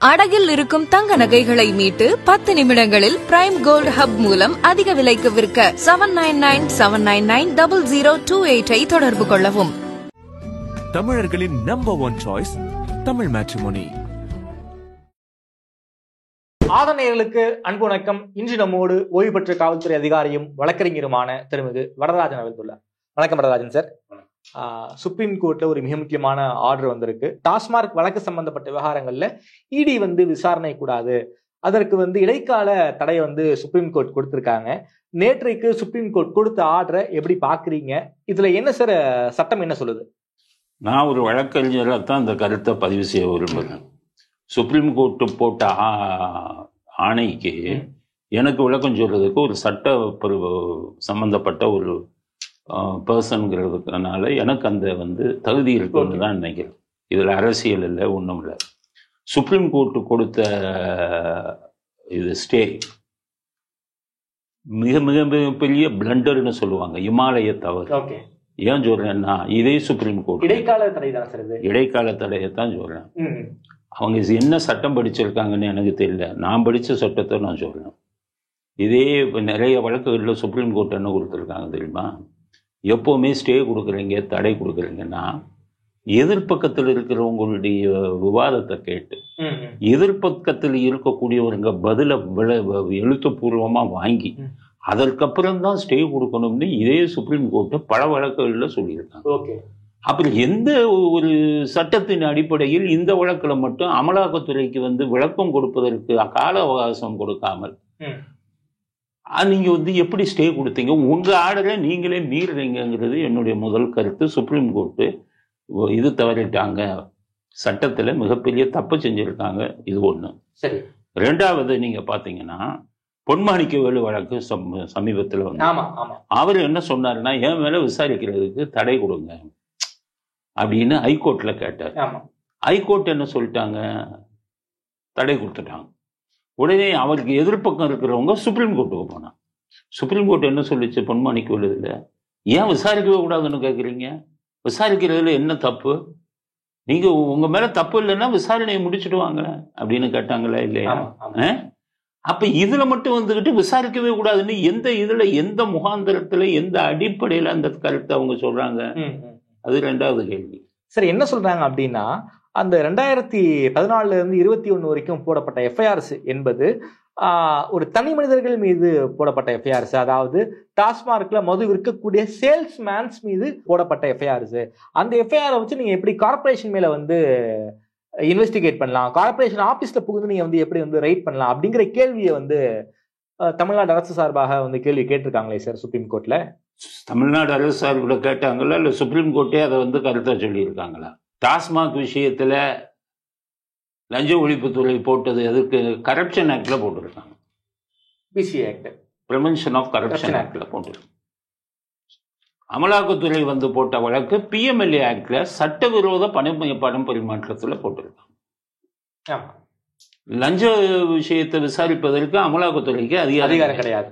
அடகில் இருக்கும் தங்க நகைகளை மீட்டு 10 நிமிடங்களில் பிரைம் கோல்ட் ஹப் மூலம் அதிக விலைக்கு விற்க 7997990028 தொடர்பு கொள்ளவும். தமிழர்களின் நம்பர் 1 சாய்ஸ் தமிழ் மேட்ரிமோனி. ஆதரணையர்களுக்கு அன்பு வணக்கம். இன்று நம்மோடு ஓய்வு பெற்ற காவல்துறை அதிகாரியும் வழக்கறிஞருமான திருமிகு வரதராஜன் அவர்கள். வணக்கம் வரதராஜன் சார். சுப்ரீம் கோர்ட்ல ஒரு மிக முக்கியமான ஆர்டர் வந்திருக்கு. டாஸ்மார்க் வழக்கு சம்பந்தப்பட்ட விவகாரங்கள்ல இடி விசாரணை கூடாது, அதற்கு இடைக்கால தடை சுப்ரீம் கோர்ட் கொடுத்திருக்காங்க. நேற்றைக்கு சுப்ரீம் கோர்ட் கொடுத்த ஆர்டரை எப்படி பாக்குறீங்க? இதுல என்ன சார் சட்டம் என்ன சொல்லுது? நான் ஒரு வழக்கறிஞராக தான் இந்த கருத்தை பதிவு செய்ய விரும்புகிறேன். சுப்ரீம் கோர்ட்டு போட்ட ஆணைக்கு எனக்கு விளக்கம் சொல்றதுக்கு ஒரு சட்ட சம்பந்தப்பட்ட ஒரு பர்சன்கிறதுனால எனக்கு அந்த தகுதி இருக்குன்னு தான் நினைக்கிறேன். இதில் அரசியல் இல்லை, ஒன்றும் இல்லை. சுப்ரீம் கோர்ட்டு கொடுத்த இது ஸ்டே மிக மிக மிக பெரிய பிளண்டர்னு சொல்லுவாங்க, இமாலய தவறு. ஏன் சொல்றேன்னா, இதே சுப்ரீம் கோர்ட் இடைக்கால தடையை தான் சொல்றேன். அவங்க என்ன சட்டம் படிச்சிருக்காங்கன்னு எனக்கு தெரியல, நான் படித்த சட்டத்தை நான் சொல்றேன். இதே நிறைய வழக்குகளில் சுப்ரீம் கோர்ட் என்ன கொடுத்துருக்காங்க தெரியுமா? எப்போவுமே ஸ்டே கொடுக்குறீங்க, தடை கொடுக்குறீங்கன்னா எதிர்பக்கத்தில் இருக்கிறவங்களுடைய விவாதத்தை கேட்டு எதிர்பக்கத்தில் இருக்கக்கூடியவங்க பதில எழுத்துப்பூர்வமாக வாங்கி அதற்கப்புறம் தான் ஸ்டே கொடுக்கணும்னு இதே சுப்ரீம் கோர்ட்டு பல வழக்குகளில் சொல்லியிருக்காங்க. அப்புறம் எந்த ஒரு சட்டத்தின் அடிப்படையில் இந்த வழக்கில் மட்டும் அமலாக்கத்துறைக்கு விளக்கம் கொடுப்பதற்கு கால அவகாசம் கொடுக்காமல் நீங்க எப்படி ஸ்டே கொடுத்தீங்க? உங்க ஆர்டரை நீங்களே மீறுறீங்கிறது என்னுடைய முதல் கருத்து. சுப்ரீம் கோர்ட்டு இது தவறிட்டாங்க, சட்டத்துல மிகப்பெரிய தப்பு செஞ்சிருக்காங்க. இது ஒண்ணு. சரி. ரெண்டாவது, நீங்க பாத்தீங்கன்னா பொன்மாணிக்கவேலு வழக்கு சமீபத்தில் அவர் என்ன சொன்னாருன்னா, என் மேல விசாரிக்கிறதுக்கு தடை கொடுங்க அப்படின்னு ஹைகோர்ட்ல கேட்டார். ஹைகோர்ட் என்ன சொல்லிட்டாங்க? தடை கொடுத்துட்டாங்க. உடனே அவருக்கு எதிர்ப்பக்கம் இருக்கிறவங்க சுப்ரீம் கோர்ட்டுக்கு போனாங்க. சுப்ரீம் கோர்ட் என்ன சொல்லிச்சு? பொன்மாணிக்கவேலுல ஏன் விசாரிக்கவே கூடாதுன்னு கேட்குறீங்க? விசாரிக்கிறதுல என்ன தப்பு? நீங்க உங்க மேல தப்பு இல்லைன்னா விசாரணையை முடிச்சுட்டு வாங்க அப்படின்னு கேட்டாங்களா இல்லையா? அப்ப இதுல மட்டும் விசாரிக்கவே கூடாதுன்னு எந்த இதுல, எந்த முகாந்திரத்துல, எந்த அடிப்படையில அந்த கருத்தை அவங்க சொல்றாங்க? அது ரெண்டாவது கேள்வி. சரி, என்ன சொல்றாங்க அப்படின்னா, அந்த 2014 இருந்து 21 வரைக்கும் போடப்பட்ட எஃப்ஐஆர்ஸ் என்பது ஒரு தனி மனிதர்கள் மீது போடப்பட்ட எஃப்ஐஆர்ஸ், அதாவது டாஸ்மார்க்ல மது விற்கக்கூடிய சேல்ஸ்மேன்ஸ் மீது போடப்பட்ட எஃப்ஐஆர்ஸ். அந்த எஃப்ஐஆரை வச்சு நீங்க எப்படி கார்பரேஷன் மேல இன்வெஸ்டிகேட் பண்ணலாம், கார்பரேஷன் ஆபீஸ்ல புகுந்து நீங்க எப்படி ரைட் பண்ணலாம் அப்படிங்கிற கேள்வியை தமிழ்நாடு அரசு சார்பாக கேள்வி கேட்டிருக்காங்களே சார் சுப்ரீம் கோர்ட்ல. தமிழ்நாடு அரசு சார்பில் கேட்டாங்களா இல்ல சுப்ரீம் கோர்ட்டே அதை கருத்தா சொல்லியிருக்காங்களா? டாஸ்மாக் விஷயத்துல லஞ்ச ஒழிப்புத்துறை போட்டது எதுக்கு? கரப்ஷன் ஆக்ட்ல போட்டிருக்காங்க. PC act, prevention of corruption ஆக்ட்ல போட்டிருக்காங்க. அமலாக்கத்துறை போட்ட வழக்கு பிஎம்எல்ஏ ஆக்ட்ல சட்டவிரோத பணம் பரிமாற்றத்துல போட்டிருக்காங்க. லஞ்ச விஷயத்தை விசாரிப்பதற்கு அமலாக்கத்துறைக்கு அதிகாரம் கிடையாது.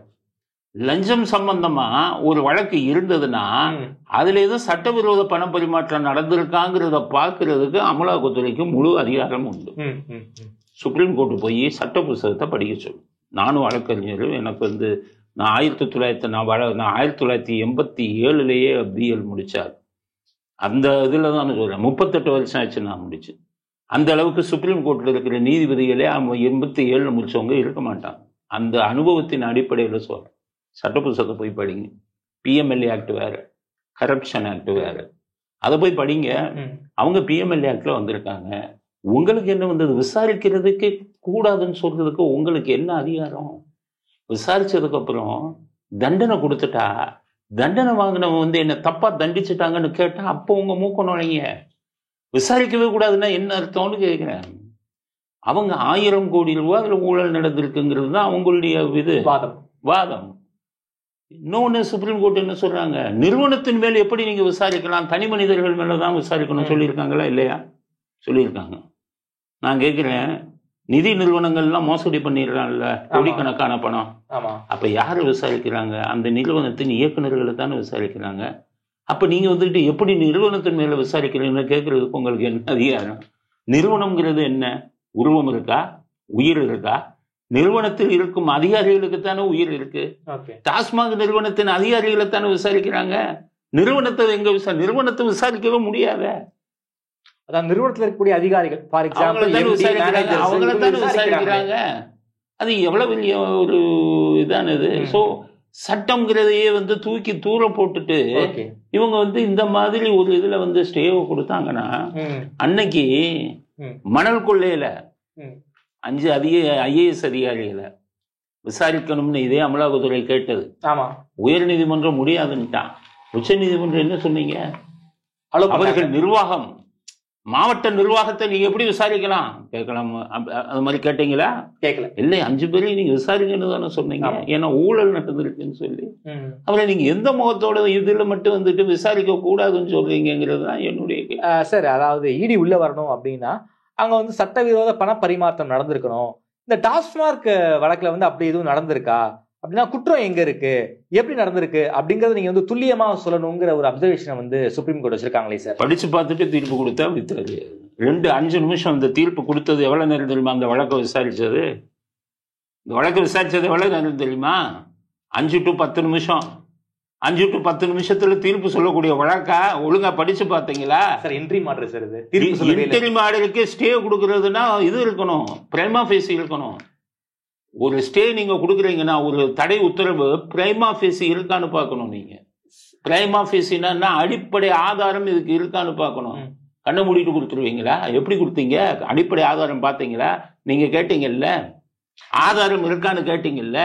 லஞ்சம் சம்பந்தமா ஒரு வழக்கு இருந்ததுன்னா அதுல எதுவும் சட்டவிரோத பண பரிமாற்றம் நடந்திருக்காங்கிறத பாக்குறதுக்கு அமலாக்கத்துறைக்கு முழு அதிகாரம் உண்டு. சுப்ரீம் கோர்ட்டு போய் சட்ட புத்தகத்தை படிக்க சொல்லும். நானும் வழக்கறிஞர். எனக்கு நான் 1987 பிஎல் முடிச்சார். அந்த இதுல தான் சொல்றேன், 38 வருஷம் ஆச்சு நான் முடிச்சு. அந்த அளவுக்கு சுப்ரீம் கோர்ட்ல இருக்கிற நீதிபதிகளே 87 முடிச்சவங்க இருக்க மாட்டாங்க. அந்த அனுபவத்தின் அடிப்படையில் சொல்றேன். சட்ட புத்தகத்தை போய் படிங்க. பிஎம்எல்ஏ ஆக்ட் வேற, கரப்ஷன் ஆக்ட் வேற. அதை போய் படிங்க. அவங்க பிஎம்எல்ஏ ஆக்ட்ல வந்திருக்காங்க. உங்களுக்கு என்ன விசாரிக்கிறதுக்கு கூடாதுன்னு சொல்றதுக்கு உங்களுக்கு என்ன அதிகாரம்? விசாரிச்சதுக்கு அப்புறம் தண்டனை கொடுத்துட்டா, தண்டனை வாங்கினவன் என்ன தப்பா தண்டிச்சுட்டாங்கன்னு கேட்டா அப்போ உங்க மூக்க நுழைங்க. விசாரிக்கவே கூடாதுன்னா என்ன அர்த்தம்னு கேட்கிறேன். அவங்க 1000 கோடி ரூபாய் அதுல ஊழல் நடந்திருக்குங்கிறது தான் அவங்களுடைய இது வாதம். இன்னொன்னு சுப்ரீம் கோர்ட் என்ன சொல்றாங்க? நிறுவனத்தின் மேல எப்படி நீங்க விசாரிக்கலாம், தனி மனிதர்கள் மேலதான் விசாரிக்கணும் சொல்லியிருக்காங்களா இல்லையா? சொல்லியிருக்காங்க. நான் கேட்கிறேன், நிதி நிறுவனங்கள்லாம் மோசடி பண்ணிடுறாங்கல்ல, கோடிக்கணக்கான பணம். அப்ப யாரு விசாரிக்கிறாங்க? அந்த நிறுவனத்தின் இயக்குநர்களை தானே விசாரிக்கிறாங்க. அப்ப நீங்க எப்படி நிறுவனத்தின் மேல விசாரிக்கிறீங்கன்னு கேட்கறதுக்கு உங்களுக்கு என்ன அதிகாரம்? நிறுவனம்ங்கிறது என்ன? உருவம் இருக்கா? உயிர் இருக்கா? நிறுவனத்தில் இருக்கும் அதிகாரிகளுக்குத்தானே உயிர் இருக்கு. டாஸ்மாக் நிறுவனத்தின் அதிகாரிகளை தானே விசாரிக்கிறாங்க. நிறுவனத்தை நிறுவனத்தை விசாரிக்கவே முடியாத. அதான் நிறுவனத்தில் இருக்கக்கூடிய அதிகாரிகள் அவங்கள விசாரிக்கிறாங்க. அது எவ்வளவு பெரிய ஒரு இதானது. சோ சட்டம்ங்கிறதையே தூக்கி தூர போட்டுட்டு இவங்க இந்த மாதிரி ஒரு இதுல ஸ்டேவை கொடுத்தாங்கன்னா, அன்னைக்கு மணல் கொள்ளையில 5 ஐஏஎஸ் அதிகாரிகளை விசாரிக்கணும்னு இதே அமலாக்கத்துறை கேட்டது. உயர் நீதிமன்றம் முடியாதுன்னுட்டான். உச்ச நீதிமன்றம் என்ன சொன்னீங்க? அவர்கள் நிர்வாகம், மாவட்ட நிர்வாகத்தை நீங்க எப்படி விசாரிக்கலாம் கேட்கலாம். அது மாதிரி கேட்டீங்களா? கேட்கல. இல்லை, 5 பேரையும் நீங்க விசாரிக்கணும் தானே சொன்னீங்க. ஏன்னா ஊழல் நடந்திருக்குன்னு சொல்லி. அப்புறம் நீங்க எந்த முகத்தோட இதுல மட்டும் விசாரிக்க கூடாதுன்னு சொல்றீங்கிறது தான் என்னுடைய சார். அதாவது இடி உள்ள வரணும் அப்படின்னா அங்க சட்டவிரோத பண பரிமாற்றம் நடந்திருக்கணும். இந்த டாஸ்மார்க் வழக்குல அப்படி எதுவும் நடந்திருக்கா அப்படின்னா குற்றம் எங்க இருக்கு, எப்படி நடந்திருக்கு அப்படிங்கறத நீங்க துல்லியமா சொல்லணுங்கிற ஒரு அப்சர்வேஷன் சுப்ரீம் கோர்ட் வச்சிருக்காங்களே சார். படிச்சு பார்த்துட்டு தீர்ப்பு கொடுத்தா வித்தாரு. 5 நிமிஷம் அந்த தீர்ப்பு கொடுத்தது எவ்வளவு நேரம் தெரியுமா? அந்த வழக்கை விசாரிச்சது எவ்வளவு நேரம் தெரியுமா? 5 to 10 நிமிஷம். 5 to 10 நிமிஷத்துல தீர்ப்பு சொல்லக்கூடிய வழக்கா ஒழுங்கா படிச்சு பாத்தீங்களா? Sir interim order sir. Interim ஆர்டருக்கு ஸ்டே கொடுக்கறதுன்னா இது இருக்கணும், பிரைமா ஃபேசி இருக்கணும். ஒரு ஸ்டே நீங்க கொடுக்குறீங்கன்னா ஒரு தடை உத்தரவு பிரைமா ஃபேசி இருக்கான்னு பார்க்கணும். நீங்க பிரைமா ஃபேசினா அடிப்படை ஆதாரம் இதுக்கு இருக்கான்னு பார்க்கணும். கண்ணை மூடிட்டு கொடுத்துருவீங்களா? எப்படி கொடுத்தீங்க? அடிப்படை ஆதாரம் பார்த்தீங்களா? நீங்க கேட்டீங்கல்ல, ஆதாரம் இருக்கான்னு கேட்டீங்கல்ல.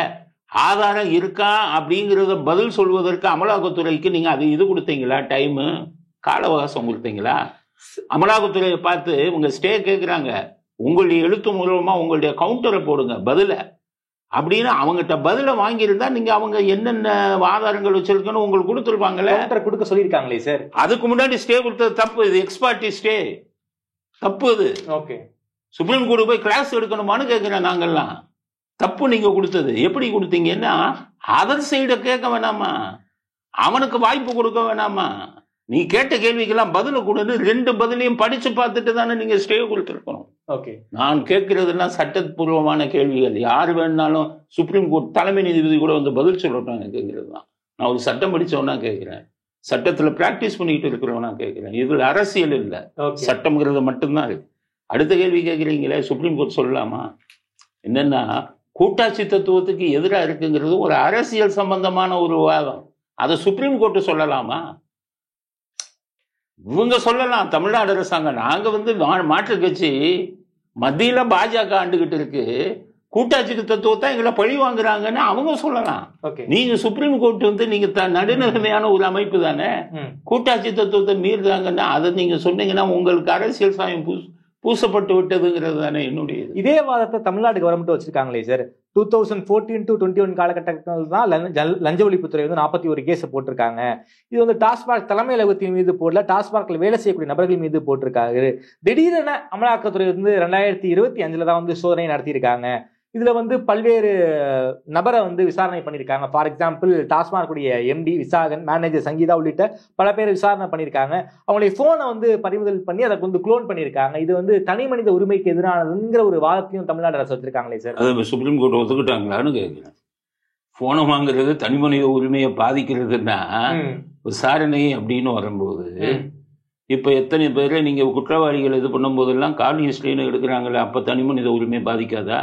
ஆதாரம் இருக்கா அப்படிங்கிறத பதில் சொல்வதற்கு அமலாக்கத்துறைக்கு நீங்க அது இது கொடுத்தீங்களா? டைமு, கால அவகாசம் கொடுத்தீங்களா? அமலாக்கத்துறையை பார்த்து உங்க ஸ்டே கேட்குறாங்க, உங்களுடைய எழுத்து மூலமா உங்களுடைய கவுண்டரை போடுங்க பதில அப்படின்னு அவங்ககிட்ட பதில வாங்கியிருந்தா நீங்க அவங்க என்னென்ன ஆதாரங்கள் வச்சிருக்கணும் உங்களுக்கு கொடுத்துருப்பாங்களே. கொடுக்க சொல்லியிருக்காங்களே சார். அதுக்கு முன்னாடி ஸ்டே கொடுத்தது தப்பு. இது எக்ஸ்பார்ட்டி ஸ்டே தப்பு. இது சுப்ரீம் கோர்ட்டு போய் கிளாஸ் எடுக்கணுமான்னு கேட்கிறேன். நாங்கெல்லாம் தப்பு நீங்க கொடுத்தது. எப்படி கொடுத்தீங்கன்னா அதர் சைட கேட்க வேணாமா, அவனுக்கு வாய்ப்பு கொடுக்க வேணாமா? நீ கேட்ட கேள்விக்கெல்லாம் பதில கொடுன்னு 2 பதிலையும் படிச்சு பார்த்துட்டு தானே நீங்க ஸ்டே கொடுத்துருக்கணும். நான் கேட்கறதுலாம் சட்டப்பூர்வமான கேள்விகள். யாரு வேணுனாலும் சுப்ரீம் கோர்ட் தலைமை நீதிபதி கூட பதில் சொல்லட்டும் கேட்கறது தான். நான் ஒரு சட்டம் படிச்சவனா கேட்கிறேன், சட்டத்துல பிராக்டிஸ் பண்ணிட்டு இருக்கிறவனா கேட்கிறேன். இதுல அரசியல் இல்லை, சட்டம்ங்கிறது மட்டும்தான் இருக்கு. அடுத்த கேள்வி கேட்குறீங்களே, சுப்ரீம் கோர்ட் சொல்லலாமா? என்னன்னா கூட்டாட்சி தத்துவத்துக்கு எதிராக இருக்குங்கிறது ஒரு அரசியல் சம்பந்தமான ஒரு வாதம். அதை சுப்ரீம் கோர்ட்டு சொல்லலாமா? இவங்க சொல்லலாம், தமிழ்நாடு அரசாங்கம். நாங்க மாற்று கட்சி மத்தியில பாஜக ஆண்டுகிட்டு இருக்கு, கூட்டாட்சி தத்துவத்தை எங்களை பழி வாங்குறாங்கன்னு அவங்க சொல்லலாம். நீங்க சுப்ரீம் கோர்ட் நீங்க நடுநிலைமையான ஒரு அமைப்பு தானே, கூட்டாட்சி தத்துவத்தை மீறுறாங்கன்னா அதை நீங்க சொன்னீங்கன்னா உங்களுக்கு அரசியல் சாயம் பூசப்பட்டு விட்டதுங்கிறது தானே என்னுடைய. இதே வாதத்தை தமிழ்நாடு கவர்மெண்ட் வச்சிருக்காங்களே சார். 2014 to 21 காலகட்டத்தில் தான் லஞ்ச ஒழிப்புத்துறை 41 கேஸ் போட்டிருக்காங்க. இது டாஸ்மாக் தலைமை அலுவலகத்தின் மீது போடல, டாஸ்மாக்ல வேலை செய்யக்கூடிய நபர்கள் மீது போட்டிருக்காங்க. திடீரென அமலாக்கத்துறை 2025 தான் சோதனை நடத்தியிருக்காங்க. இதுல பல்வேறு நபரை விசாரணை பண்ணியிருக்காங்க. ஃபார் எக்ஸாம்பிள் டாஸ்மாக் உடைய எம்டி விசாகன், மேனேஜர் சங்கீதா உள்ளிட்ட பல பேர் விசாரணை பண்ணியிருக்காங்க. அவங்களுடைய போனை பறிமுதல் பண்ணி அதை குளோன் பண்ணியிருக்காங்க. இது தனி மனித உரிமைக்கு எதிரானதுங்கிற ஒரு வாதத்தையும் தமிழ்நாடு அரசு வச்சிருக்காங்களே சார். அது சுப்ரீம் கோர்ட் ஒத்துக்கிட்டாங்களான்னு கேட்கிறேன். போனை வாங்குறது தனி மனித உரிமையை பாதிக்கிறதுன்னா விசாரணை அப்படின்னு வரும்போது இப்ப எத்தனை பேரை நீங்க குற்றவாளிகள் இது பண்ணும் போதெல்லாம் கார்ன் ஹிஸ்டரின்னு எடுக்கிறாங்களே, அப்ப தனி மனித உரிமை பாதிக்காதா?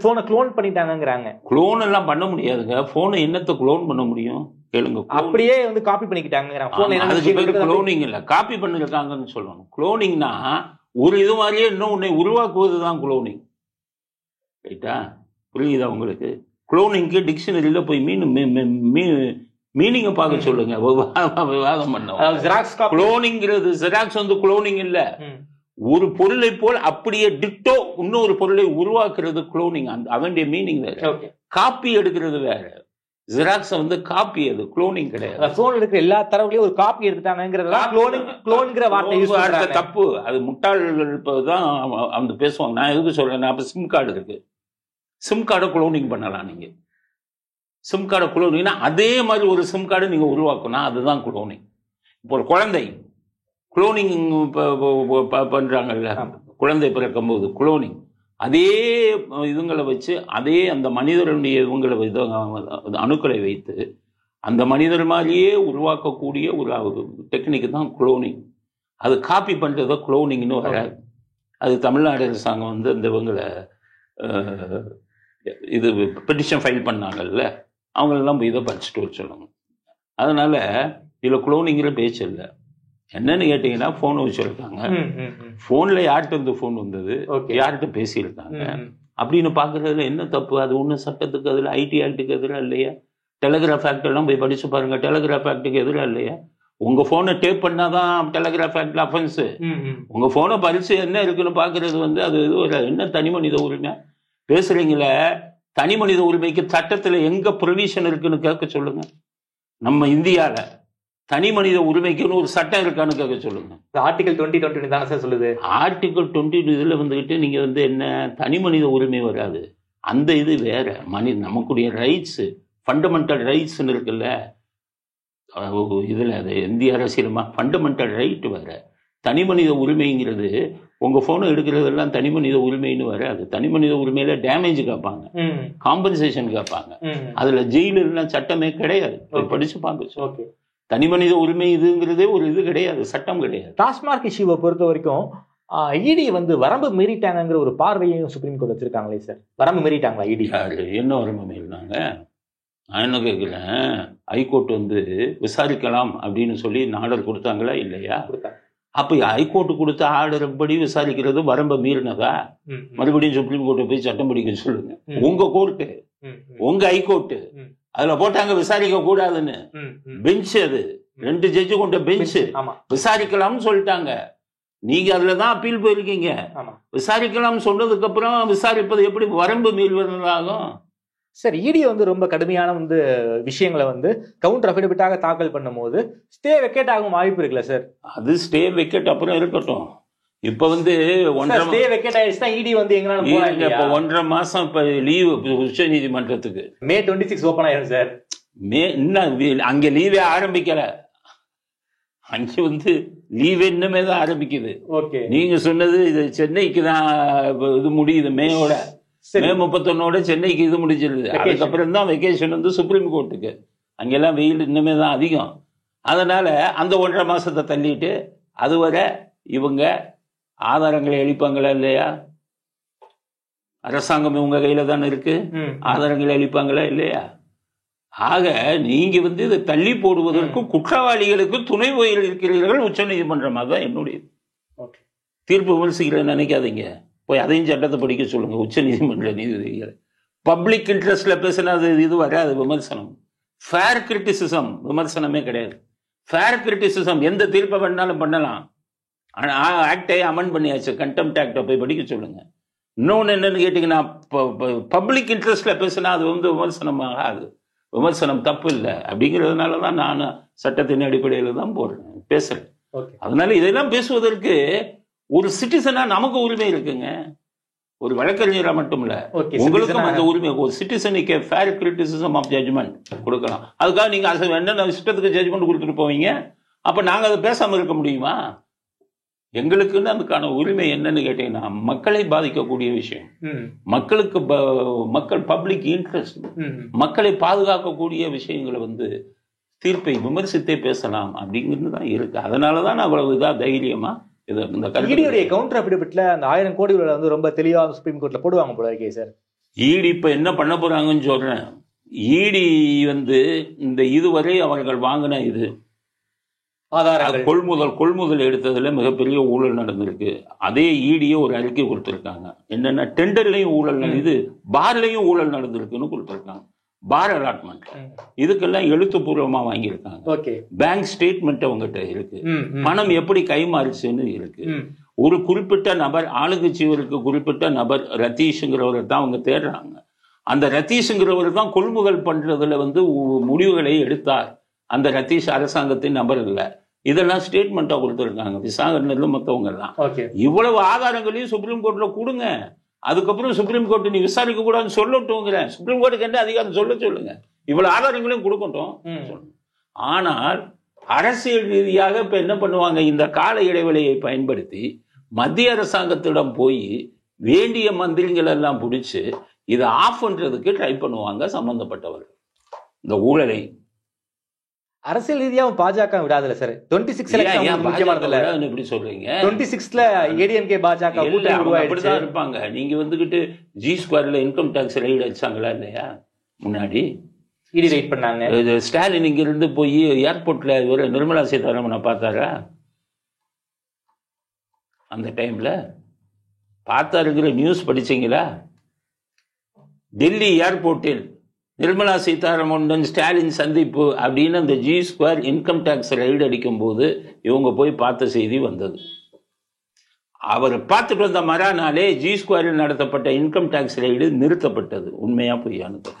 போனை க்ளோன் பண்ணிட்டாங்கங்கறாங்க. க்ளோன் எல்லாம் பண்ண முடியாதுங்க. போனை என்னத்தை க்ளோன் பண்ண முடியும் கேளுங்க. அப்படியே காப்பி பண்ணிக்கிட்டாங்கங்கறாங்க. போன் என்ன க்ளோனிங் இல்ல, காப்பி பண்ணிருக்காங்கன்னு சொல்லணும். க்ளோனிங்னா ஒரு இது மாதிரியே இன்னும் உன்னை உருவாக்குவதுதான் க்ளோனிங். ரைட்டா? புரியுதா உங்களுக்கு? க்ளோனிங்க்கு டிக்ஷனரியில போய் மீனிங்க பார்க்க சொல்லுங்க, விவாதம் பண்ண. க்ளோனிங்கிறது ஜெராக்ஸ் க்ளோனிங் இல்ல, ஒரு பொருளை போல் அப்படியே டிட்டோ இன்னொரு பொருளை உருவாக்குறது க்ளோனிங். அவனுடைய மீனிங் வேற, காப்பி எடுக்கிறது வேற. ஜெராக்ஸ் காப்பி, அது க்ளோனிங் கிடையாது. போன் எடுக்கிற எல்லா தரவுலையும் ஒரு காப்பி எடுத்துட்டாங்கிறதுல க்ளோனிங்கிற வார்த்தை யூஸ் பண்றாங்க. தப்பு. அது முட்டாள்கள் இப்பதான் அவங்க பேசுவாங்க. நான் எதுக்கு சொல்றேன், அப்ப சிம் கார்டு இருக்கு, சிம் கார்டை க்ளோனிங் பண்ணலாம். நீங்க சிம் கார்டை க்ளோனிங்னா அதே மாதிரி ஒரு சிம் கார்டு நீங்க உருவாக்கணும், அதுதான் க்ளோனிங். இப்போ ஒரு குழந்தை குளோனிங் பண்றாங்கல்ல, குழந்தை பிறக்கும்போது குளோனிங், அதே இதுங்களை வச்சு அதே அந்த மனிதனுடைய இவங்களை அணுக்களை வைத்து அந்த மனிதர் மாதிரியே உருவாக்கக்கூடிய ஒரு டெக்னிக் தான் குளோனிங். அது காப்பி பண்ணுறத குளோனிங்னு வராது. அது தமிழ்நாடு அரசாங்கம் வந்து இந்த இவங்களை இது பெட்டிஷன் ஃபைல் பண்ணாங்கல்ல, அவங்களெல்லாம் போய் இதை படிச்சுட்டு வர சொல்லணும். அதனால இதில் குளோனிங்கிற பேச்சு இல்லை. என்னன்னு கேட்டீங்கன்னா, ஃபோன் வச்சுருக்காங்க, ஃபோனில் யார்கிட்ட இருந்து ஃபோன் வந்தது, யார்கிட்ட பேசியிருக்காங்க அப்படின்னு பார்க்குறதுல என்ன தப்பு? அது ஒன்றும் சட்டத்துக்கு அதில் ஐடி ஆக்டுக்கு எதிராக இல்லையா? டெலிகிராஃப் ஆக்ட் எல்லாம் போய் படிச்சு பாருங்க, டெலிகிராஃப் ஆக்டுக்கு எதிராக இல்லையா? உங்க போனை டேப் பண்ணாதான் டெலிகிராஃப் ஆக்ட்ல அஃபென்ஸ். உங்க போனை பரிசு என்ன இருக்குன்னு பாக்குறது வந்து அது ஒரு என்ன தனி மனித உரிமை பேசுறீங்களே? தனி மனித உரிமைக்கு சட்டத்துல எங்க ப்ரொவிஷன் இருக்குன்னு கேட்க சொல்லுங்க. நம்ம இந்தியால தனி மனித உரிமைக்குன்னு ஒரு சட்டம் இருக்கான்னு கேட்க சொல்லுங்க. ஆர்டிகல் 20 தானே சார் சொல்லுது. ஆர்டிகல் 20 இதுல வந்துகிட்டு நீங்க வந்து என்ன தனி மனித உரிமை வராது. அந்த இது வேற நமக்குடைய ரைட்ஸ், ஃபண்டமெண்டல் ரைட்ஸ்ன்னு இருக்குல்ல இதுல, அது இந்திய அரசியலமா ஃபண்டமெண்டல் ரைட் வேற. தனி மனித உரிமைங்கிறது உங்க போனை எடுக்கிறதெல்லாம் தனி மனித உரிமைன்னு வராது. தனி மனித உரிமையில டேமேஜ் கேட்பாங்க, காம்பன்சேஷன் கேட்பாங்க. அதுல ஜெயிலு சட்டமே கிடையாது. படிச்சு பார்க்க தனி மனித உரிமை இதுங்கிறதே ஒரு இது கிடையாது, சட்டம் கிடையாது. டாஸ்மார்க் இஷ்யூவை பொறுத்த வரைக்கும் இடி வந்து வரம்பு மீறிட்டாங்கிற ஒரு பார்வையையும் சுப்ரீம் கோர்ட் வச்சிருக்காங்களே சார். வரம்பு மீறிட்டாங்களா இடி? என்ன வரம்பு மீறினாங்க? நான் என்ன கேட்குறேன், ஹைகோர்ட் வந்து விசாரிக்கலாம் அப்படின்னு சொல்லி ஆர்டர் கொடுத்தாங்களா இல்லையா? அப்போ ஹைகோர்ட்டு கொடுத்த ஆர்டர் படி விசாரிக்கிறது வரம்பை மீறினதா? மறுபடியும் சுப்ரீம் கோர்ட்டை போய் சட்டம் படிக்க சொல்லுங்க. உங்க கோர்ட்டு, உங்க ஹைகோர்ட்டு அதுல போட்டாங்க விசாரிக்க கூடாதுன்னு. பெஞ்ச், அது 2 ஜட்ஜு கொண்ட பெஞ்ச் விசாரிக்கலாம்னு சொல்லிட்டாங்க. நீங்க அதுலதான் அப்பீல் போயிருக்கீங்க. விசாரிக்கலாம் சொன்னதுக்கு அப்புறம் விசாரிப்பது எப்படி வரம்பு மீறுவதாகும்? சார், இடி வந்து ரொம்ப கடுமையான வந்து விஷயங்களை வந்து கவுண்டர் அஃபிடவிட்டாக தாக்கல் பண்ணும் போது ஸ்டே வெக்கேட் ஆகும் வாய்ப்பு இருக்குல்ல சார்? அது ஸ்டே வெக்கேட் அப்புறம் இருக்கட்டும். இப்ப வந்து 1.5 வெக்கேட் ஆயிடுச்சுன்னா இடி வந்து எங்கனாலும் போலாம். இப்ப 1.5 மாசம் இப்ப லீவு உச்ச நீதிமன்றத்துக்கு. May 26 ஓபன் ஆயிடும் சார். இன்னும் அங்க லீவே ஆரம்பிக்கல. அங்க வந்து லீவ் இன்னுமே தான் ஆரம்பிக்குது. நீங்க சொன்னது இது சென்னைக்கு தான் இது முடியுது. மேயோட May 31 சென்னைக்கு இது முடிஞ்சிருது. அதுக்கப்புறம் தான் வெக்கேஷன் வந்து சுப்ரீம் கோர்ட்டுக்கு. அங்கெல்லாம் வெயில் இன்னுமே தான் அதிகம். அதனால அந்த 1.5 மாசத்தை தள்ளிட்டு அதுவரை இவங்க ஆதாரங்களை அளிப்பாங்களா இல்லையா? அரசாங்கம் இவங்க கையில தானே இருக்கு. ஆதாரங்களை அளிப்பாங்களா இல்லையா? ஆக நீங்க வந்து இதை தள்ளி போடுவதற்கு குற்றவாளிகளுக்கு துணை போயில் இருக்கிறீர்கள். உச்ச நீதிமன்றமாக தான் என்னுடைய தீர்ப்பு விமர்சிக்கிற நினைக்காதீங்க. போய் அதையும் சட்டத்தை படிக்க சொல்லுங்க உச்ச நீதிமன்ற நீதிபதிகளை. பப்ளிக் இன்ட்ரெஸ்ட்ல பேசினா அது இது வராது விமர்சனம். ஃபேர் கிரிட்டிசிசம் விமர்சனமே கிடையாது. ஃபேர் கிரிட்டிசிசம் எந்த தீர்ப்பை வேணாலும் பண்ணலாம். ஆக்டை அமெண்ட் பண்ணியாச்சு, கண்டெம்ட் ஆக்டை போய் படிக்க சொல்லுங்க. இன்னொன்று என்னன்னு கேட்டீங்கன்னா, பப்ளிக் இன்ட்ரெஸ்ட்ல பேசினா அது வந்து விமர்சனமாக ஆகுது. விமர்சனம் தப்பு இல்லை அப்படிங்கிறதுனால தான் நான் சட்டத்தின் அடிப்படையில் தான் பேசுறேன். அதனால இதெல்லாம் பேசுவதற்கு ஒரு சிட்டிசனா நமக்கு உரிமை இருக்குங்க. ஒரு வழக்கறிஞரா மட்டும் இல்ல, உங்களுக்கும் அந்த உரிமை. ஒரு சிட்டிசனுக்கு ஃபேர் கிரிட்டிசிசம் ஆஃப் ஜட்ஜ்மெண்ட் கொடுக்கலாம். அதுக்காக நீங்க என்னென்ன இஷ்டத்துக்கு ஜட்ஜ்மெண்ட் கொடுத்துட்டு போவீங்க? அப்ப நாங்க அதை பேசாம இருக்க முடியுமா? எங்களுக்குன்னு அதுக்கான உரிமை என்னன்னு கேட்டீங்கன்னா, மக்களை பாதிக்கக்கூடிய விஷயம், மக்களுக்கு மக்கள் பப்ளிக் இன்ட்ரெஸ்ட், மக்களை பாதுகாக்கக்கூடிய விஷயங்களை வந்து தீர்ப்பை விமர்சித்தே பேசலாம் அப்படிங்கிறது தான் இருக்கு. அதனாலதான் அவ்வளவு இதா தைரியமா இடியுடைய கவுண்டர் அஃபிடவிட்ல அந்த 1000 கோடி வந்து ரொம்ப தெளிவா சுப்ரீம் கோர்ட்ல போடுவாங்க போல இருக்கே சார். இடி இப்ப என்ன பண்ண போறாங்கன்னு சொல்றேன். இடி வந்து இந்த இதுவரை அவர்கள் வாங்கின இது கொள்முதல் எடுத்ததுல மிகப்பெரிய ஊழல் நடந்திருக்கு. அதே இடியே ஒரு அறிக்கை கொடுத்திருக்காங்க. என்னன்னா டெண்டர்லயும் ஊழல், இது பார்லயும் ஊழல் நடந்திருக்குன்னு கொடுத்திருக்காங்க. பார் அலாட்மெண்ட் இதுக்கெல்லாம் எழுத்துப்பூர்வமா வாங்கியிருக்காங்க. பேங்க் ஸ்டேட்மெண்ட் அவங்ககிட்ட இருக்கு. பணம் எப்படி கைமாறுச்சுன்னு இருக்கு. ஒரு குறிப்பிட்ட நபர், ஆளுங்கட்சியவருக்கு குறிப்பிட்ட நபர் ரத்தீஷ்ங்கிறவரை தான் அவங்க தேடுறாங்க. அந்த ரத்தீஷ்ங்கிறவர் தான் கொள்முதல் பண்றதுல வந்து முடிவுகளை எடுத்தார். அந்த ரத்தீஷ் அரசாங்கத்தின் நபர் இல்லை. இதெல்லாம் ஸ்டேட்மெண்டா கொடுத்துருக்காங்க விசாரணையில மொத்தவங்க எல்லாம். இவ்வளவு ஆதாரங்களையும் சுப்ரீம் கோர்ட்ல கொடுங்க. அதுக்கப்புறம் சுப்ரீம் கோர்ட் நீ விசாரிக்க கூடாதுன்னு சொல்லட்டும்ங்கிறேன். சுப்ரீம் கோர்ட்டுக்கு என்ன அதிகாரம் சொல்லுங்க. இவ்வளவு ஆதாரங்களையும் கொடுக்கட்டும். ஆனால் அரசியல் ரீதியாக இப்ப என்ன பண்ணுவாங்க, இந்த கால இடைவெளியை பயன்படுத்தி மத்திய அரசாங்கத்திடம் போய் வேண்டிய மந்திரிகள் எல்லாம் பிடிச்சு இதை ஆஃப் பண்றதுக்கு ட்ரை பண்ணுவாங்க சம்பந்தப்பட்டவர்கள். இந்த ஊழலை அரசியல் ரீதியாவும் பாஜக விடாதுல சார். 26 எப்படி சொல்றீங்க? 26ல ஏடிஎம்கே பாஜக அப்படிதான் இருப்பாங்க. நீங்க வந்துகிட்டு G2 இன்கம் டாக்ஸ் ரைடு அடிச்சாங்களா இல்லையா? முன்னாடி இடி ரைட் பண்ணாங்க. ஸ்டாலின் இங்க இருந்து போய் ஏர்போர்ட்ல ஒரு நிர்மலா சீதாராமனை பார்த்தாரா? அந்த டைம்ல பார்த்தாருங்கிற நியூஸ் படிச்சீங்களா? டெல்லி ஏர்போர்ட்டில் நிர்மலா சீதாராமன் ஸ்டாலின் சந்திப்பு அப்படின்னு அந்த G2 இன்கம் டாக்ஸ் ரைடு அடிக்கும் போது இவங்க போய் பார்த்த செய்தி வந்தது. அவர் பார்த்துட்டு வந்த மறுநாளே G2 நடத்தப்பட்ட இன்கம் டாக்ஸ் ரைடு நிறுத்தப்பட்டது. உண்மையா பொய்யானது?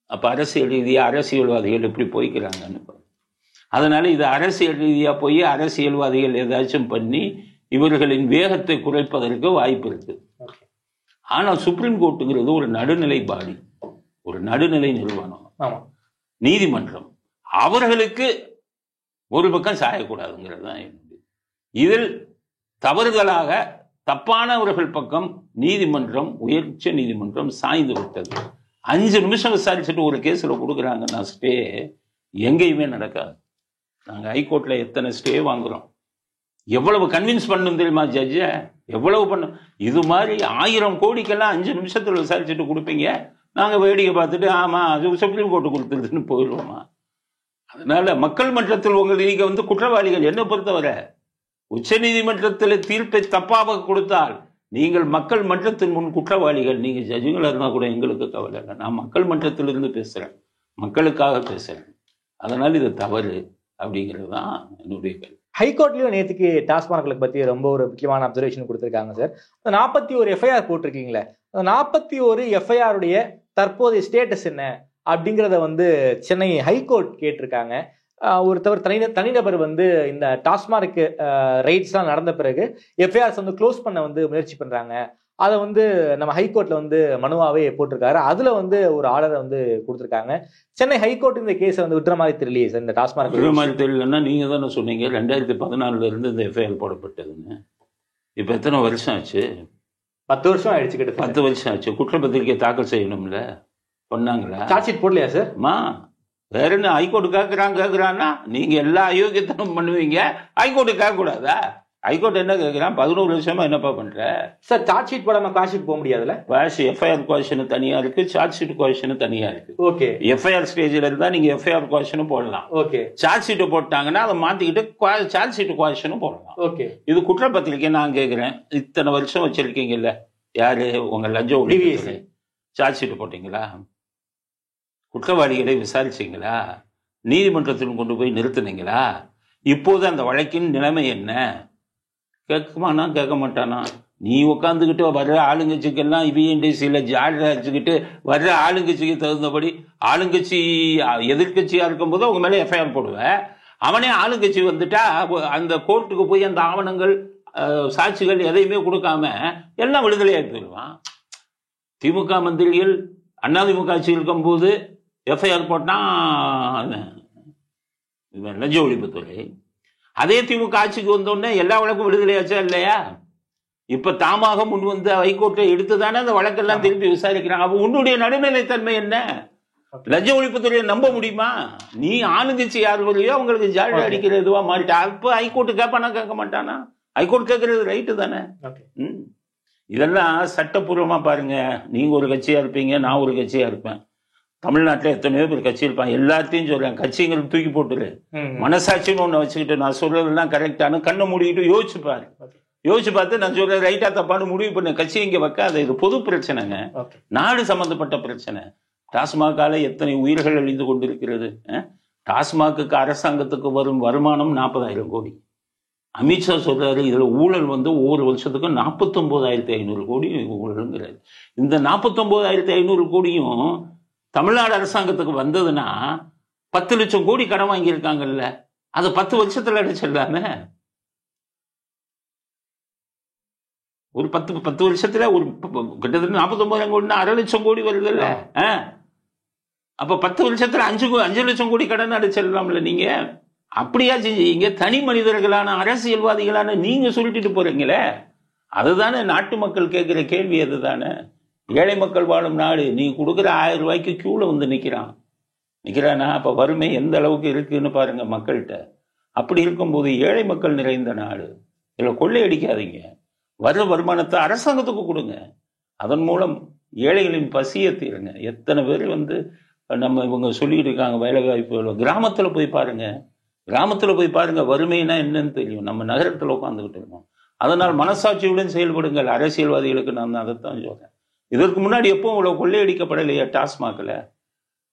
அப்ப அரசியல் ரீதியா அரசியல்வாதிகள் எப்படி போய்க்கிறாங்கன்னு. அதனால இது அரசியல் ரீதியா போய் அரசியல்வாதிகள் ஏதாச்சும் பண்ணி இவர்களின் வேகத்தை குறைப்பதற்கு வாய்ப்பு இருக்கு. ஆனால் சுப்ரீம் கோர்ட்டுங்கிறது ஒரு நடுநிலை பாடி, ஒரு நடுநிலை நிறுவனம், நீதிமன்றம். அவர்களுக்கு ஒரு பக்கம் சாயக்கூடாதுங்கிறது தான். இதில் தவறுதலாக தப்பானவர்கள் பக்கம் நீதிமன்றம், உயர்ச்ச நீதிமன்றம் சாய்ந்து விட்டது. 5 நிமிஷம் விசாரிச்சுட்டு ஒரு கேஸ்ல கொடுக்குறாங்கன்னா ஸ்டே எங்கேயுமே நடக்காது. நாங்க ஹைகோர்ட்ல எத்தனை ஸ்டே வாங்குறோம், எவ்வளவு கன்வின்ஸ் பண்ணணும் தெரியுமா ஜட்ஜ? எவ்வளவு பண்ணும். இது மாதிரி 1000 கோடிக்கெல்லாம் 5 நிமிஷத்துல விசாரிச்சுட்டு கொடுப்பீங்க. நாங்க வேடிக்கை பார்த்துட்டு ஆமா அது சுப்ரீம் கோர்ட்டு கொடுத்துருதுன்னு போயிடுவோமா? அதனால மக்கள் மன்றத்தில் உங்கள் நீங்க குற்றவாளிகள் என்ன பொறுத்தவரை உச்ச நீதிமன்றத்தில் தீர்ப்பை தப்பாக கொடுத்தால் நீங்கள் மக்கள் மன்றத்தின் முன் குற்றவாளிகள். நீங்க ஜட்ஜுங்களா இருந்தா கூட எங்களுக்கு கவலை இல்லை. நான் மக்கள் மன்றத்திலிருந்து பேசுறேன், மக்களுக்காக பேசுறேன். அதனால இது தவறு அப்படிங்கிறது தான் என்னுடைய கருத்து. ஹைகோர்ட்லயும் நேற்றுக்கு டாஸ்மார்க்களுக்கு பத்தி ரொம்ப ஒரு முக்கியமான அப்சர்வேஷன் கொடுத்திருக்காங்க சார். 41 எஃப்ஐஆர் போட்டிருக்கீங்களே, அந்த 41 எஃப்ஐஆருடைய தற்போதைய ஸ்டேட்டஸ் என்ன அப்படிங்கிறத சென்னை ஹைகோர்ட் கேட்டிருக்காங்க. ஒருத்தவர் தனிநபர் இந்த டாஸ்மார்க் ரைட்ஸ்லாம் நடந்த பிறகு எஃப்ஐஆர்ஸ் க்ளோஸ் பண்ண முயற்சி பண்றாங்க. அதை நம்ம ஹைகோர்ட்ல மனுவாவே போட்டிருக்காரு. அதுல ஒரு ஆர்டரை கொடுத்திருக்காங்க. சென்னை ஹைகோர்ட் இந்த கேஸை விட்டுற மாதிரி தெரியலையே சார். இந்த டாஸ்மார்க் விடுற மாதிரி தெரியலன்னா நீங்க தானே சொன்னீங்க 2014 இருந்து இந்த எஃப்ஐஆர் போடப்பட்டதுன்னு. இப்ப எத்தனை வருஷம் ஆச்சு? 10 வருஷம் ஆயிடுச்சு. கிட்ட 10 வருஷம் ஆச்சு. குற்றப்பத்திரிகை தாக்கல் செய்யணும்ல, பண்ணாங்களா? சார்ஜ் ஷீட் போடலையா சார்? வேற என்ன ஹைகோர்ட்டு கேட்கறான்னா நீங்க எல்லா அயோக்கியத்தனம் பண்ணுவீங்க, ஹைகோர்ட்டு கேட்க கூடாதா? ஹைகோர்ட் என்ன கேட்கிறான்? 11 வருஷமா என்னப்பா பண்ற சார்? சார்ஜ் ஷீட் போடாம காஷ் ஷீட் போக முடியாதுல்ல? எஃப்ஐஆர் குவாஷன் தனியா இருக்கு, சார்ஜ் ஷீட் குவாஷன் தனியா இருக்கு. ஓகே. எஃப்ஐஆர் ஸ்டேஜ்ல இருந்தா நீங்க எஃப்ஐஆர் குவாஷனும் போடலாம். ஓகே. சார்ஜ் ஷீட் போட்டாங்கன்னா அதை மாத்திக்கிட்டு சார்ஜ் ஷீட் குவாஷனும் போடலாம். ஓகே. இது குற்றப்பத்திரிக்கை. நான் கேட்கிறேன், இத்தனை வருஷம் வச்சிருக்கீங்கல்ல, யாரு உங்க லஞ்ச ஒழிப்பு சார்ஜ் ஷீட் போட்டீங்களா? குற்றவாளிகளை விசாரிச்சீங்களா? நீதிமன்றத்தில் கொண்டு போய் நிறுத்தினீங்களா? இப்போது அந்த வழக்கின் நிலைமை என்ன? கேட்குமானா கேட்க மாட்டானா? நீ உட்காந்துக்கிட்டு வர்ற ஆளுங்கட்சிக்கெல்லாம் இவிஎன்டிசியில் ஜாட அடிச்சுக்கிட்டு வர்ற ஆளுங்கட்சிக்கு தகுந்தபடி ஆளுங்கட்சி எதிர்கட்சியா இருக்கும்போது அவங்க மேலே எஃப்ஐஆர் போடுவேன். அவனே ஆளுங்கட்சி வந்துட்டா அந்த கோர்ட்டுக்கு போய் அந்த ஆவணங்கள் சாட்சிகள் எதையுமே கொடுக்காம எல்லாம் விடுதலையாகி போயிடுவான். திமுக மந்திரிகள் அதிமுக ஆட்சி இருக்கும்போது எஃப்ஐஆர் போட்டான் லஞ்ச ஒழிப்புத்துறை. அதே திமுக ஆட்சிக்கு வந்தோடனே எல்லா வழக்கும் விடுதலையாச்சா இல்லையா? இப்ப தாமாக முன் வந்து ஹைகோர்ட்டை எடுத்துதானே அந்த வழக்கெல்லாம் திருப்பி விசாரிக்கிறாங்க. அப்ப உன்னுடைய நடுநிலைத்தன்மை என்ன? லஞ்ச ஒழிப்புத்துறையை நம்ப முடியுமா? நீ ஆளுங்கட்சி யார் வரையோ அவங்களுக்கு ஜாலியா அடிக்கிற இதுவா மாறிட்டா. அப்ப ஹைகோர்ட்டு கேட்பானா கேட்க மாட்டானா? ஹைகோர்ட் கேட்கறது ரைட்டு தானே. இதெல்லாம் சட்டப்பூர்வமா பாருங்க. நீங்க ஒரு கட்சியா இருப்பீங்க, நான் ஒரு கட்சியா இருப்பேன். தமிழ்நாட்டில் எத்தனையோ பேர் கட்சி இருப்பாங்க. எல்லாத்தையும் சொல்றேன், கட்சிங்களை தூக்கி போட்டுரு. மனசாட்சின்னு ஒண்ணு வச்சுக்கிட்டு நான் சொல்றதெல்லாம் கரெக்டானு கண்ணை மூடிக்கிட்டு யோசிச்சு பாரு. யோசிச்சு பார்த்து நான் சொல்றேன் ரைட்டா தப்பான்னு முடிவு பண்ண. கட்சி இங்க வைக்காத. இது பொது பிரச்சனைங்க, நாடு சம்பந்தப்பட்ட பிரச்சனை. டாஸ்மாகால எத்தனை உயிர்கள் அழிந்து கொண்டிருக்கிறது. டாஸ்மாக்கு அரசாங்கத்துக்கு வரும் வருமானம் 40,000 கோடி. அமித்ஷா சொல்றாரு இதுல ஊழல் ஒவ்வொரு வருஷத்துக்கும் 49,500 கோடி ஊழல்ங்கிறாரு. இந்த 49,500 கோடியும் தமிழ்நாடு அரசாங்கத்துக்கு வந்ததுன்னா 10 லட்சம் கோடி கடன் வாங்கியிருக்காங்கல்ல, அது 10 வருஷத்துல அடைச்சிடலாமே. ஒரு 10 வருஷத்துல ஒரு கிட்டத்தட்ட 49,000 கோடினா 1/2 லட்சம் கோடி வருது இல்ல. அப்ப 10 வருஷத்துல 5 லட்சம் கோடி கடன் அடைச்சிடலாம்ல நீங்க. அப்படியா செஞ்சீங்க? தனி மனிதர்களான அரசியல்வாதிகளான நீங்க சொல்லிட்டு போறீங்களே, அதுதானே நாட்டு மக்கள் கேட்கிற கேள்வி. அதுதானே ஏழை மக்கள் வாழும் நாடு. நீ கொடுக்குற 1000 ரூபாய்க்கு கியூல வந்து நிக்கிறானா? அப்ப வறுமை எந்த அளவுக்கு இருக்குன்னு பாருங்க மக்கள்கிட்ட. அப்படி இருக்கும்போது ஏழை மக்கள் நிறைந்த நாடு. இதுல கொள்ளையடிக்காதீங்க. வர்ற வருமானத்தை அரசாங்கத்துக்கு கொடுங்க. அதன் மூலம் ஏழைகளின் பசியை தீருங்க. எத்தனை பேர் வந்து நம்ம இவங்க சொல்லிட்டு இருக்காங்க வேலை வாய்ப்பு. கிராமத்துல போய் பாருங்க வறுமைனா என்னன்னு தெரியும். நம்ம நகரத்துல உட்காந்துக்கிட்டு இருக்கோம். அதனால் மனசாட்சியுடன் செயல்படுங்கள் அரசியல்வாதிகளுக்கு. நான் அதைத்தான் சொல்றேன். இதற்கு முன்னாடி எப்பவும் இவ்வளவு கொள்ளையடிக்கப்படலையா டாஸ்மாக்ல?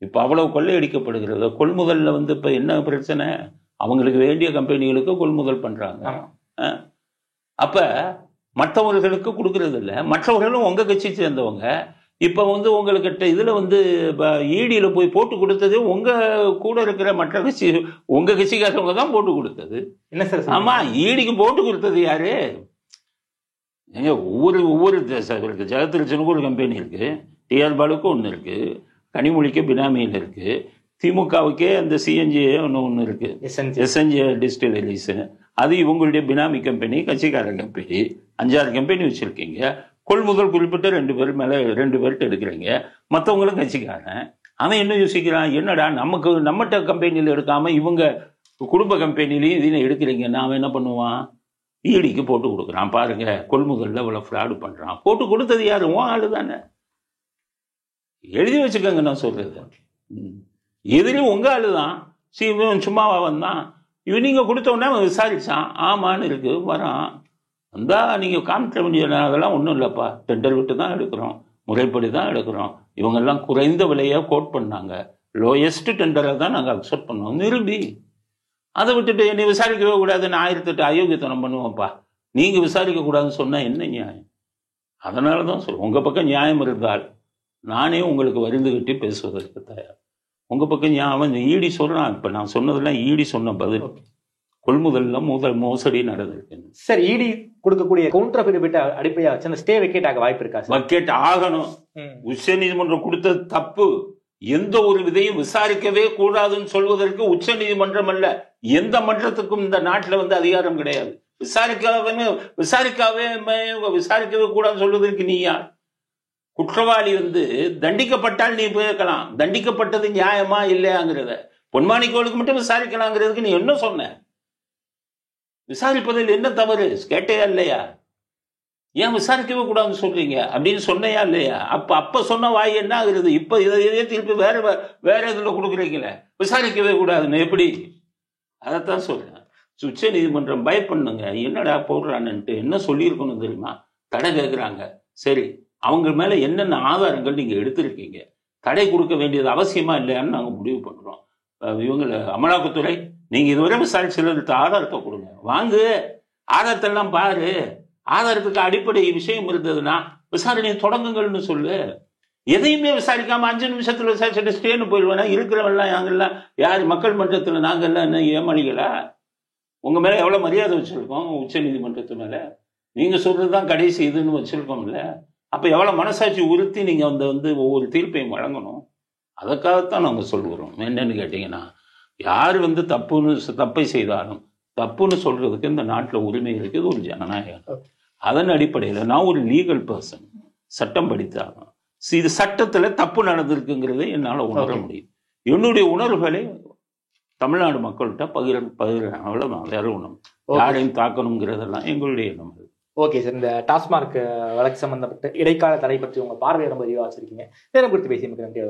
இப்ப அவ்வளவு கொள்ளையடிக்கப்படுகிறது. கொள்முதல்ல வந்து இப்ப என்ன பிரச்சனை? அவங்களுக்கு வேண்டிய கம்பெனிகளுக்கு கொள்முதல் பண்றாங்க. அப்ப மற்றவர்களுக்கு கொடுக்கறது இல்லை. மற்றவர்களும் உங்க கட்சி சேர்ந்தவங்க. இப்ப வந்து உங்களுக்கு இதுல வந்து ஈடியில போய் போட்டு கொடுத்தது உங்க கூட இருக்கிற மற்ற கட்சி, உங்க கட்சிக்காரவங்க தான் போட்டு கொடுத்தது. என்ன சார்? ஆமா, ஈடிக்கு போட்டு கொடுத்தது யாரு? ஒவ்வொரு ஜெகத்ரிச்சனுக்கு ஒரு கம்பெனி இருக்கு, டிஆர் பாலுக்கு ஒன்று இருக்கு, கனிமொழிக்கு பினாமியில் இருக்கு, திமுகவுக்கே அந்த சிஎன்ஜி ஒன்று இருக்கு, எஸ்என்ஜி டிஸ்டிலரிஸ். அது இவங்களுடைய பினாமி கம்பெனி, கட்சிக்கார கம்பெனி. 5-6 கம்பெனி வச்சிருக்கீங்க. கொள்முதல் குறிப்பிட்ட 2 பேர் மேல 2 பேர்கிட்ட எடுக்கிறீங்க. மற்றவங்களும் கட்சிக்காரன். அவன் என்ன யோசிக்கிறான்? என்னடா நம்மகிட்ட கம்பெனியில் எடுக்காம இவங்க குடும்ப கம்பெனிலையும் இதில் எடுக்கிறீங்கன்னா அவன் என்ன பண்ணுவான்? ஈடிக்கு போட்டு கொடுக்குறான். பாருங்க கொள்முதல்ல இவ்வளவு ஃப்ராடு பண்றான். போட்டு கொடுத்தது யாரு? உன் ஆளு தானே. எழுதி வச்சுக்கோங்க நான் சொல்றது. எதிரையும் உங்க ஆளுதான். சும்மாவா வந்தான்? இவன் நீங்க கொடுத்தோன்னா விசாரிச்சான். ஆமான்னு இருக்கு, வரான். வந்தா நீங்க காமிக்க வேண்டிய அதெல்லாம் ஒன்றும் இல்லைப்பா, டெண்டர் விட்டு தான் எடுக்கிறோம், முறைப்படி தான் எடுக்கிறோம். இவங்கெல்லாம் குறைந்த விலையை கோட் பண்ணாங்க, லோயஸ்ட் டெண்டரை தான் நாங்கள் அக்செப்ட் பண்ணோம் நிரூபி. அதை விட்டுட்டு என்னை விசாரிக்கவே கூடாதுன்னு 1008 அயோக்கியத்தனம் பண்ணுவோம்ப்பா. நீங்க விசாரிக்க கூடாதுன்னு சொன்னா என்ன நியாயம்? அதனால தான் சொல்லுவோம், உங்க பக்கம் நியாயம் இருந்தால் நானே உங்களுக்கு வரிந்து கட்டி பேசுவதற்கு தயார். உங்க பக்கம் நியாயம் ஈடி சொல்றான். இப்ப நான் சொன்னதெல்லாம் ஈடி சொன்ன பதில். கொள்முதல்ல மோசடி நடந்திருக்கு. சார், ஈடி கொடுக்கக்கூடிய கவுண்டர் அடிப்படையா வச்சு ஸ்டே வெக்கேட் ஆக வாய்ப்பு இருக்கா? வெக்கேட் ஆகணும். உச்ச நீதிமன்றம் கொடுத்தது தப்பு. எந்த ஒரு விதையும் விசாரிக்கவே கூடாதுன்னு சொல்வதற்கு உச்ச நீதிமன்றம் அல்ல, எந்த மன்றத்துக்கும் இந்த நாட்டில் வந்து அதிகாரம் கிடையாது. விசாரிக்கவே கூடாதுன்னு சொல்வதற்கு நீ யார்? குற்றவாளி வந்து தண்டிக்கப்பட்டால் நீ கேட்கலாம், தண்டிக்கப்பட்டது நியாயமா இல்லையாங்கிறத. பொன்மாணிக்கோளுக்கு மட்டும் விசாரிக்கலாங்கிறதுக்கு நீ என்ன சொன்ன? விசாரிப்பதில் என்ன தவறு கேட்டையா இல்லையா? ஏன் விசாரிக்கவே கூடாதுன்னு சொல்றீங்க அப்படின்னு சொன்னையா இல்லையா? அப்ப சொன்ன வாய் என்ன ஆகுறது? இப்ப இதே திருப்பி வேற இதுல கொடுக்குறீங்களே, விசாரிக்கவே கூடாதுன்னு எப்படி? அதைத்தான் சொல்றேன். உச்ச நீதிமன்றம் பயப்பண்ணுங்க. என்னடா போடுறான்னுட்டு என்ன சொல்லியிருக்கணும் தெரியுமா? தடை கேட்கிறாங்க. சரி, அவங்க மேல என்னென்ன ஆதாரங்கள் நீங்க எடுத்திருக்கீங்க, தடை கொடுக்க வேண்டியது அவசியமா இல்லையான்னு நாங்க முடிவு பண்றோம். இவங்களை அமலாக்கத்துறை, நீங்க இதுவரை விசாரிச்சு ஆதாரத்தை கொடுங்க, வாங்கு ஆதாரத்தெல்லாம் பாரு. ஆதாரத்துக்கு அடிப்படை விஷயம் இருந்ததுன்னா விசாரணையை தொடங்குங்கள்னு சொல்லு. எதையுமே விசாரிக்காம 5 நிமிஷத்துல விசாரிச்சுட்டு ஸ்டேன்னு போயிடுவேனா? இருக்கிறவெல்லாம் நாங்கெல்லாம் யாரு? மக்கள் மன்றத்துல நாங்கெல்லாம் என்ன ஏமாளிகளா? உங்க மேல எவ்வளவு மரியாதை வச்சிருக்கோம் உச்ச நீதிமன்றத்து மேல. நீங்க சொல்றதுதான் கடைசி இதுன்னு வச்சிருக்கோம்ல. அப்ப எவ்வளவு மனசாட்சி உறுத்தி நீங்க வந்து ஒவ்வொரு தீர்ப்பையும் வழங்கணும். அதற்காகத்தான் நாங்க சொல்லுகிறோம். என்னன்னு கேட்டீங்கன்னா, யார் வந்து தப்பை செய்தாலும் தப்புன்னு சொல்றதுக்கு இந்த நாட்டுல உரிமை இருக்குது, ஒரு ஜனநாயகம். அதன் அடிப்படையில நான் ஒரு லீகல் பர்சன், சட்டம் படித்தாலும் இது சட்டத்துல தப்பு நடந்திருக்குங்கிறத என்னால உணர முடியும். என்னுடைய உணர்வுகளை தமிழ்நாடு மக்கள்கிட்ட பகிர அவ்வளவுதான். வேற ஒண்ணும் யாரையும் தாக்கணுங்கிறதெல்லாம் எங்களுடைய எண்ணம். ஓகே சார், இந்த டாஸ்மார்க் வழக்கு சம்பந்தப்பட்ட இடைக்கால தடை பற்றி உங்க பார்வையை ரொம்ப விரிவாக வச்சிருக்கீங்க. நேரம் குறித்து பேசி நன்றி.